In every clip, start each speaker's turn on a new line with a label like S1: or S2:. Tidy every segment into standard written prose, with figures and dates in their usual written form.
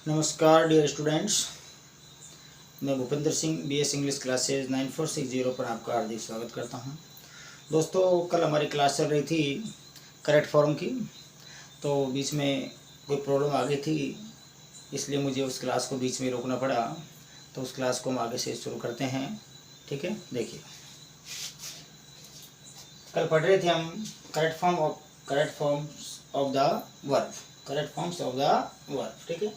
S1: नमस्कार dear students, मैं Bhupendra Singh BS English classes 9460 पर आपका हार्दिक स्वागत करता हूं। दोस्तों, कल हमारी क्लास चल रही थी करेक्ट फॉर्म की, तो बीच में कोई प्रॉब्लम आ गई थी, इसलिए मुझे उस क्लास को बीच में रोकना पड़ा। तो उस क्लास को हम आगे से शुरू करते हैं। ठीक है, देखिए कल पढ़ रहे थे हम correct forms of the verb. ठीक है,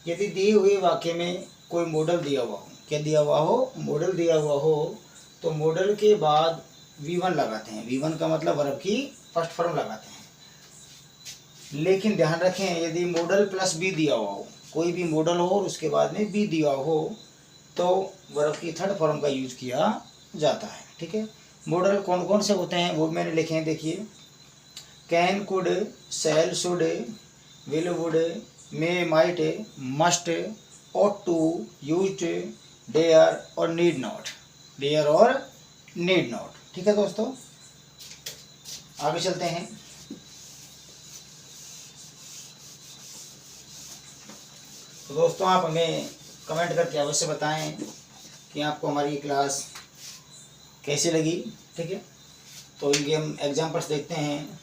S1: यदि दिए हुए वाक्य में कोई मॉडल दिया हुआ हो, क्या दिया हुआ हो, मॉडल दिया हुआ हो, तो मॉडल के बाद V1 लगाते हैं। V1 का मतलब वर्ब की फर्स्ट फॉर्म लगाते हैं। लेकिन ध्यान रखें, यदि मॉडल प्लस बी दिया हुआ हो, कोई भी मॉडल हो और उसके बाद में बी दिया हो, तो वर्ब की थर्ड फॉर्म का यूज किया जाता है। ठीक है, मॉडल कौन कौन से होते हैं वो मैंने लिखे हैं, देखिए। Can, could, shall, should, will, would, may, might, must, ought to, used, dare और need not। ठीक है दोस्तों, आगे चलते हैं। तो दोस्तों, आप हमें कमेंट करके अवश्य बताएं कि आपको हमारी क्लास कैसी लगी। ठीक है, तो इनके हम एग्जाम्पल्स देखते हैं।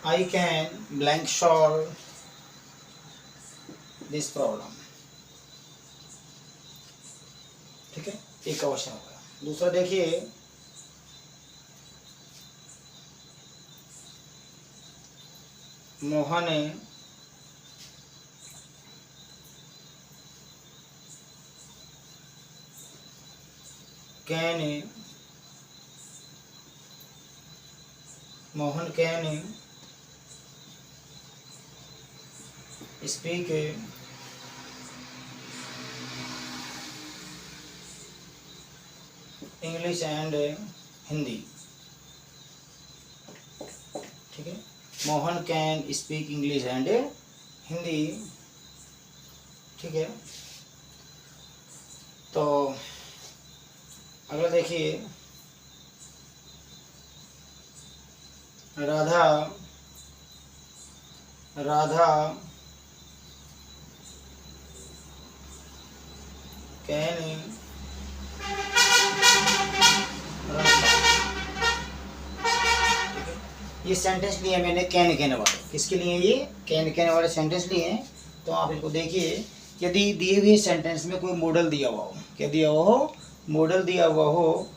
S1: I can blank solve this problem। ठीक है, एक क्वेश्चन हो गया। दूसरा देखिए, Mohan can speak English and Hindi. ठीक है, Mohan can speak English and Hindi. ठीक है, तो अगला देखिए, राधा कैन ये सेंटेंस लिए मैंने कैन कहने वाले। किसके लिए? ये कैन कहने वाले सेंटेंस लिए हैं। तो आप इनको देखिए, यदि दिए हुए सेंटेंस में कोई मॉडल दिया हुआ हो, क्या दिया हुआ हो, मॉडल दिया हुआ हो,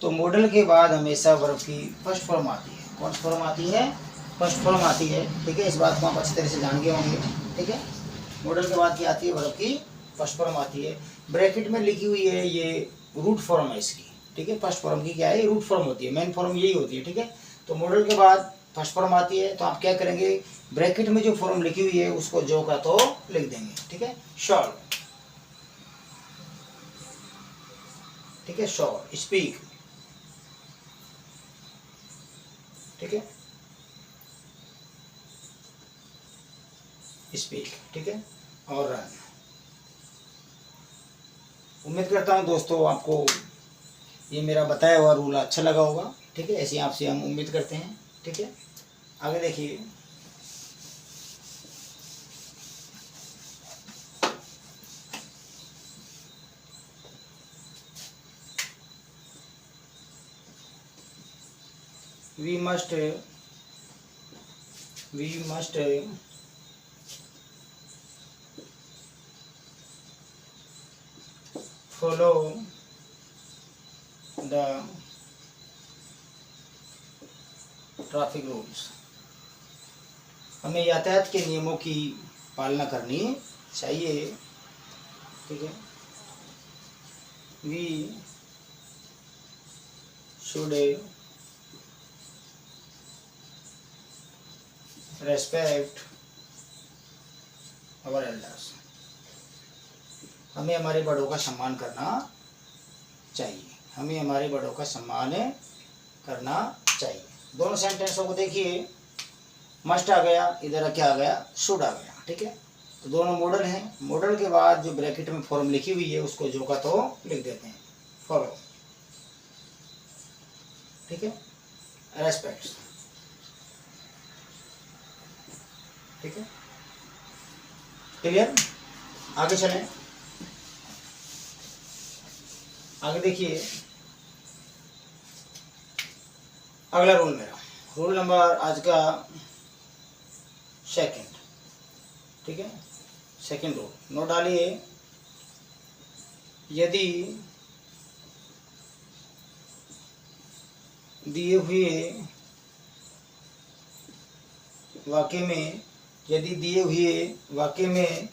S1: तो मॉडल के बाद हमेशा वर्ब की फर्स्ट फॉर्म आती है। कौन सी फॉर्म आती है? फर्स्ट फॉर्म आती है। ठीक है, इस बात को आप अच्छी तरह से जान गए होंगे। ठीक है, मॉडल के बाद क्या आती है? वर्ब की फर्स्ट फॉर्म आती है। ब्रैकेट में लिखी हुई है, ये रूट फॉर्म है इसकी। ठीक है, फर्स्ट फॉर्म की क्या है? रूट फॉर्म होती है, मेन फॉर्म यही होती है। ठीक है, तो मॉडल के बाद फर्स्ट फॉर्म आती है, तो आप क्या करेंगे, ब्रैकेट में जो फॉर्म लिखी हुई है उसको जो का तो लिख देंगे। ठीक है, शॉल। ठीक है, शॉल, स्पीक। ठीक है, स्पीक। ठीक है, और रन। उम्मीद करता हूँ दोस्तों आपको ये मेरा बताया हुआ रूल अच्छा लगा होगा। ठीक है, ऐसे आपसे हम उम्मीद करते हैं। ठीक है, आगे देखिए, we must follow the traffic rules. हमें यातायात के नियमों की पालना करनी चाहिए। ठीक है, we should respect our elders. हमें हमारे बड़ों का सम्मान करना चाहिए। हमें हमारे बड़ों का सम्मान करना चाहिए। दोनों सेंटेंसों को देखिए, मस्ट आ गया, इधर क्या आ गया, शुड आ गया। ठीक है, तो दोनों मॉडल हैं। मॉडल के बाद जो ब्रैकेट में फॉर्म लिखी हुई है उसको जो का तो लिख देते हैं, फॉलो। ठीक है, रेस्पेक्ट्स, ठीक है, क्लियर। आगे चलें, आगे देखिए अगला रूल मेरा, रूल नंबर आज का सेकंड, ठीक है, सेकंड रूल नोट डालिए। यदि दिए हुए वाक्य में, यदि दिए हुए वाक्य में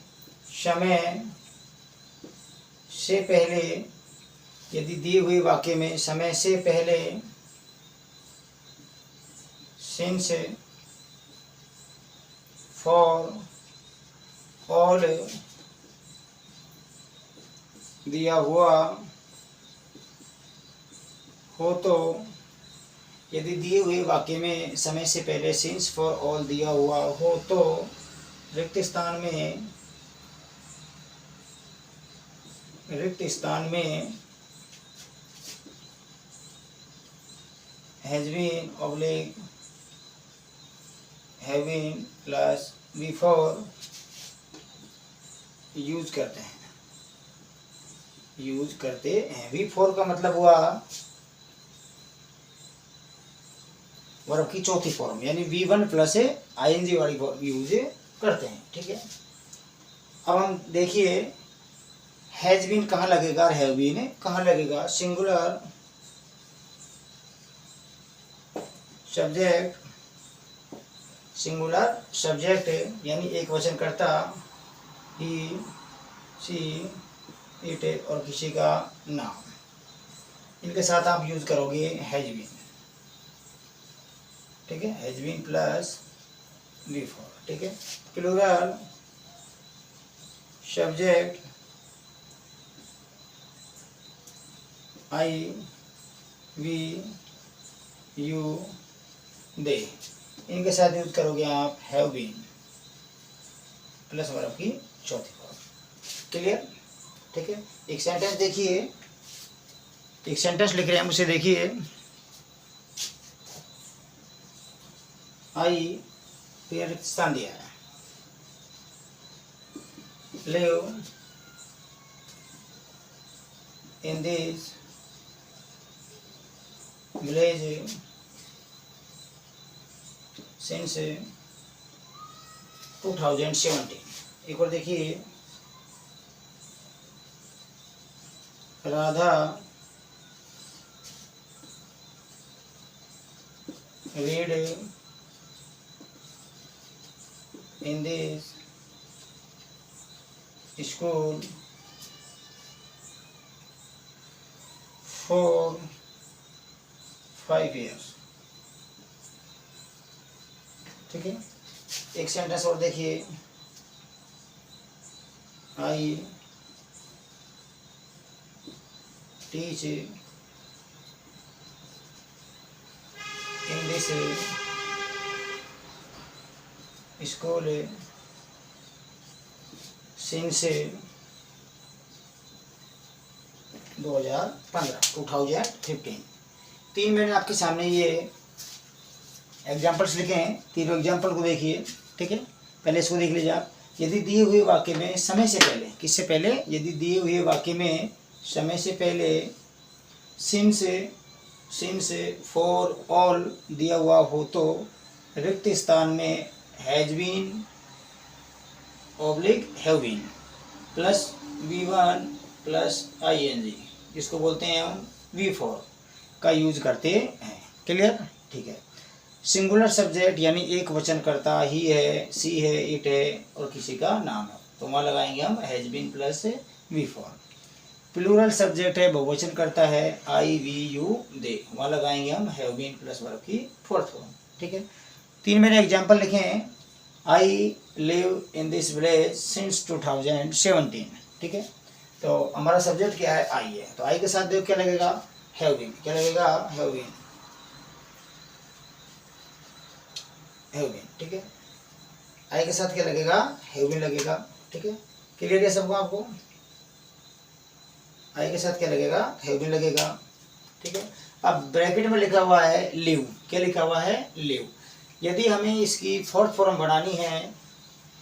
S1: समय से पहले, यदि दिए हुए वाक्य में समय से पहले सिंस फॉर ऑल दिया हुआ हो तो, यदि दिए हुए वाक्य में समय से पहले सिंस फॉर ऑल दिया हुआ हो तो रिक्त स्थान में has been oblique have been plus before use करते हैं, यूज करते हैं। बिफोर का मतलब हुआ वर्ब की चौथी फॉर्म, यानी V1 प्लस ING वाली फॉर्म यूज करते हैं, ठीक है। अब हम देखिए हैज बीन कहाँ लगेगा और हैव बीन कहाँ लगेगा। सिंगुलर सब्जेक्ट, सिंगुलर सब्जेक्ट यानी एक वचन करता, ही सी इट और किसी का नाम, इनके साथ आप यूज करोगे हैज बीन, ठीक है, हैज बीन प्लस बिफोर, ठीक है। Plural subject I we you they, इनके साथ यूज करोगे आप हैव बीन प्लस वर्ब की चौथी फॉर्म, क्लियर, ठीक है। एक सेंटेंस देखिए, एक सेंटेंस लिख रहे हैं, उसे देखिए। आई फिर रिक्त स्थान दिया है, live in this village since 2017। एक और देखिए, Radha read in this school for 5 years, ठीक है। एक सेंटेंस और देखिए, I teach in this school since 2015। तीन मैंने आपके सामने ये एग्जाम्पल्स लिखे हैं, तीनों एग्जाम्पल को देखिए, ठीक है। पहले इसको देख लीजिए आप। यदि दिए हुए वाक्य में समय से पहले, किससे पहले, यदि दिए हुए वाक्य में समय से पहले सिंस फॉर ऑल दिया हुआ हो तो रिक्त स्थान में has been oblique have been plus V1 plus ING, जिसको बोलते हैं हम V4 का यूज करते हैं, क्लियर, ठीक है। सिंगुलर सब्जेक्ट यानी एक वचन करता, ही है, सी है, इट है और किसी का नाम है, तो वहाँ लगाएंगे हम has been plus V4। Plural subject है, बहुवचन करता है, आई वी यू दे, वहाँ लगाएंगे हम हैव बीन प्लस वर्ब की फोर्थ फॉर्म, ठीक है। तीन मैंने एग्जाम्पल लिखे हैं, I live in this village since 2017, ठीक है। तो हमारा सब्जेक्ट क्या है, आई है, तो आई के साथ देखो क्या लगेगा, हैव बीन, क्या लगेगा, हैव बीन, हैव बीन, ठीक है। आई के साथ क्या लगेगा, हैव बीन लगेगा, ठीक है। क्लियर है सबको आपको, आई के साथ क्या लगेगा, हैव बीन लगेगा, ठीक है। अब ब्रैकेट में लिखा हुआ है लिव, क्या लिखा हुआ है, लिव। यदि हमें इसकी फोर्थ फॉर्म बनानी है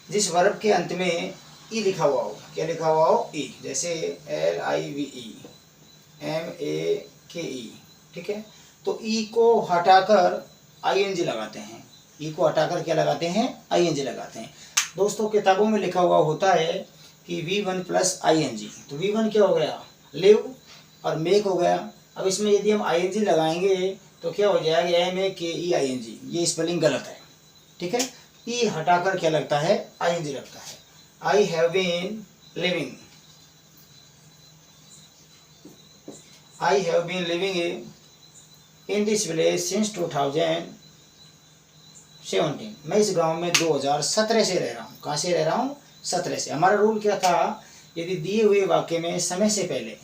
S1: जिस वर्ब के अंत में ई लिखा हुआ हो, क्या लिखा हुआ हो, ई, जैसे LIVE MAKE, ठीक है। तो ई को हटाकर ING लगाते हैं, ई को हटाकर क्या लगाते हैं, ING लगाते हैं। दोस्तों किताबों में लिखा हुआ होता है कि V1 + ING, तो V1 क्या हो गया, लिव, और मेक हो गया। अब इसमें यदि हम ING लगाएंगे तो क्या हो जाएगा, MAKEING, ये स्पेलिंग गलत है, ठीक है। ई हटाकर क्या लगता है, ING लगता है। I have been living in this village since 2017। मैं इस गांव में 2017 से रह रहा हूँ। कहाँ से रह रहा हूँ, 17 से। हमारा रूल क्या था, यदि दिए हुए वाक्य में समय से पहले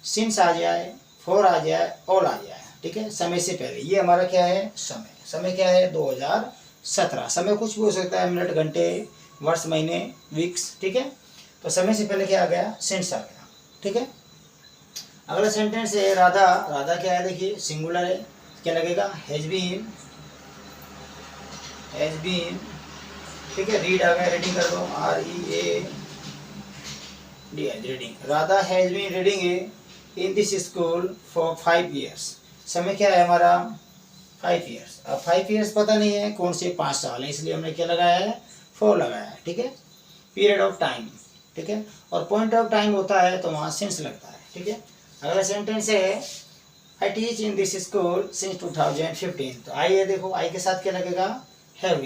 S1: सिंस आ जाए, फॉर आ जाए, ऑल आ जाए, ठीक है, समय से पहले, ये हमारा क्या है, समय। समय क्या है, 2017। समय कुछ भी हो सकता है, मिनट, घंटे, वर्ष, महीने, वीक्स, ठीक है। तो समय से पहले क्या आ गया, सिंस आ गया, ठीक है। अगला सेंटेंस है राधा। राधा क्या है, देखिए सिंगुलर है, क्या लगेगा, हैज बीन, ठीक है। रीड आ गया, रीडिंग कर दो, READ, reading. Radha has been reading in this school for 5 years। समय क्या है हमारा, 5 years। अब 5 years पता नहीं है कौन से 5 साल है, इसलिए हमने क्या लगाया है, 4 लगाया है, ठीक है। पीरियड ऑफ टाइम, ठीक है, और पॉइंट ऑफ टाइम होता है तो वहाँ सिंस लगता है, ठीक है। अगला सेंटेंस है I teach in this school since 2015। तो आई है, देखो आई के साथ क्या लगेगा, have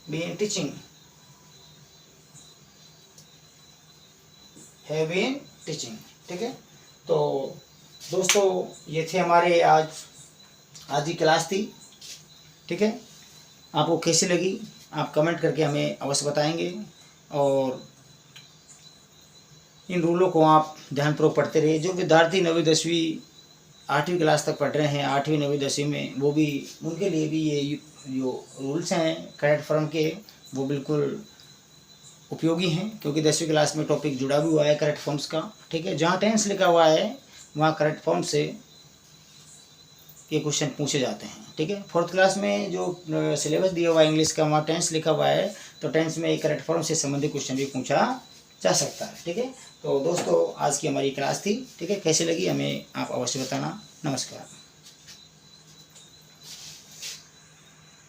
S1: been teaching, have been teaching, ठीक है। तो दोस्तों ये थे हमारे आज की क्लास थी, ठीक है। आपको कैसी लगी आप कमेंट करके हमें अवश्य बताएंगे, और इन रूलों को आप ध्यानपूर्वक पढ़ते रहिए। जो विद्यार्थी 9वीं 10वीं 8वीं क्लास तक पढ़ रहे हैं, 8वीं 9वीं 10वीं में, वो भी, उनके लिए भी ये जो रूल्स हैं करेक्ट फॉर्म के, वो बिल्कुल उपयोगी हैं, क्योंकि 10वीं क्लास में टॉपिक जुड़ा भी हुआ है करेक्ट फॉर्म्स का, ठीक है। जहाँ टेंस लिखा हुआ है वहाँ करेक्ट फॉर्म से ये क्वेश्चन पूछे जाते हैं, ठीक है। 4th क्लास में जो सिलेबस दिया हुआ है इंग्लिश का, वहाँ टेंस लिखा हुआ है, तो टेंस में एक करेक्ट फॉर्म से संबंधित क्वेश्चन भी पूछा जा सकता है, ठीक है। तो दोस्तों आज की हमारी क्लास थी, ठीक है। कैसी लगी हमें आप अवश्य बताना। नमस्कार।